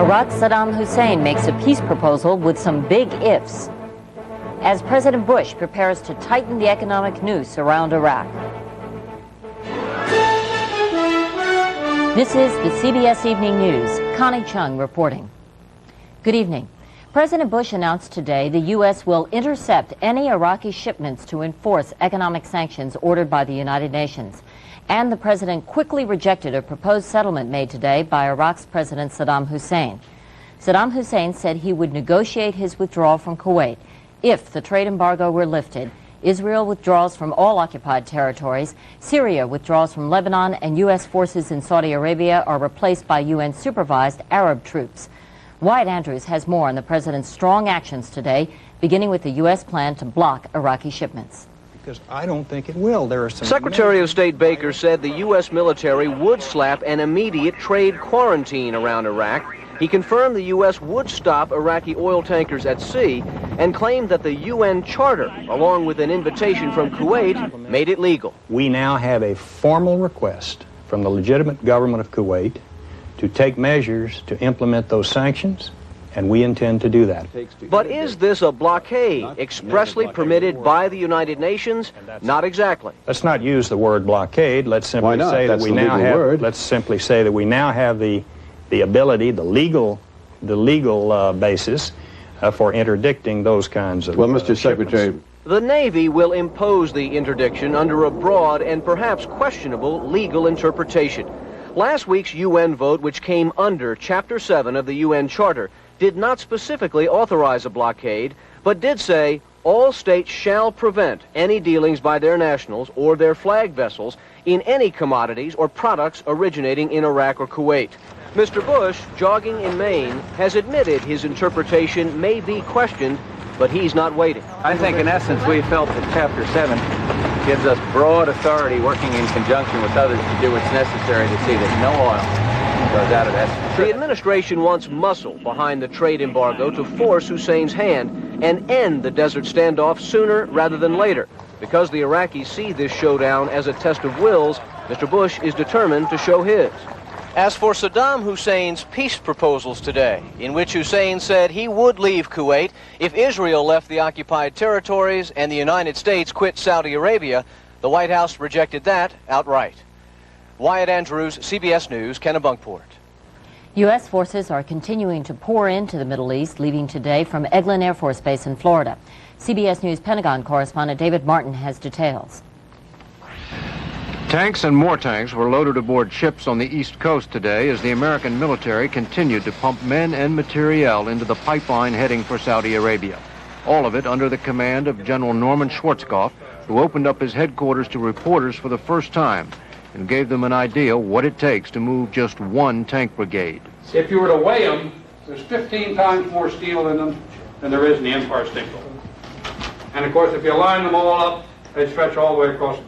Iraq's Saddam Hussein makes a peace proposal with some big ifs as President Bush prepares to tighten the economic noose around Iraq. This is the CBS Evening News. Connie Chung reporting. Good evening. President Bush announced today the U.S. will intercept any Iraqi shipments to enforce economic sanctions ordered by the United Nations. And the president quickly rejected a proposed settlement made today by Iraq's President Saddam Hussein. Saddam Hussein said he would negotiate his withdrawal from Kuwait if the trade embargo were lifted. Israel withdraws from all occupied territories, Syria withdraws from Lebanon, and U.S. forces in Saudi Arabia are replaced by UN-supervised Arab troops. Wyatt Andrews has more on the president's strong actions today, beginning with the U.S. plan to block Iraqi shipments. Because I don't think it will. There are some Secretary of State Baker said the U.S. military would slap an immediate trade quarantine around Iraq. He confirmed the U.S. would stop Iraqi oil tankers at sea and claimed that the UN Charter, along with an invitation from Kuwait, made it legal. We now have a formal request from the legitimate government of Kuwait to take measures to implement those sanctions, and we intend to do that. But is this a blockade expressly permitted by the United Nations? Not exactly. Let's not use the word blockade. Let's simply say that we now have. Let's simply say that we now have the ability, the legal basis for interdicting those kinds of. Well, Mr. Secretary. The Navy will impose the interdiction under a broad and perhaps questionable legal interpretation. Last week's UN vote, which came under Chapter 7 of the UN Charter, did not specifically authorize a blockade, but did say all states shall prevent any dealings by their nationals or their flag vessels in any commodities or products originating in Iraq or Kuwait. Mr. Bush, jogging in Maine, has admitted his interpretation may be questioned, but he's not waiting. I think in essence we felt that Chapter 7 gives us broad authority working in conjunction with others to do what's necessary to see that no oil goes out of that. The administration wants muscle behind the trade embargo to force Hussein's hand and end the desert standoff sooner rather than later. Because the Iraqis see this showdown as a test of wills, Mr. Bush is determined to show his. As for Saddam Hussein's peace proposals today, in which Hussein said he would leave Kuwait if Israel left the occupied territories and the United States quit Saudi Arabia, the White House rejected that outright. Wyatt Andrews, CBS News, Kennebunkport. U.S. forces are continuing to pour into the Middle East, leaving today from Eglin Air Force Base in Florida. CBS News Pentagon correspondent David Martin has details. Tanks and more tanks were loaded aboard ships on the East Coast today as the American military continued to pump men and materiel into the pipeline heading for Saudi Arabia. All of it under the command of General Norman Schwarzkopf, who opened up his headquarters to reporters for the first time and gave them an idea what it takes to move just one tank brigade. If you were to weigh them, there's 15 times more steel in them than there is in the Empire State Building. And of course, if you line them all up, they stretch all the way across the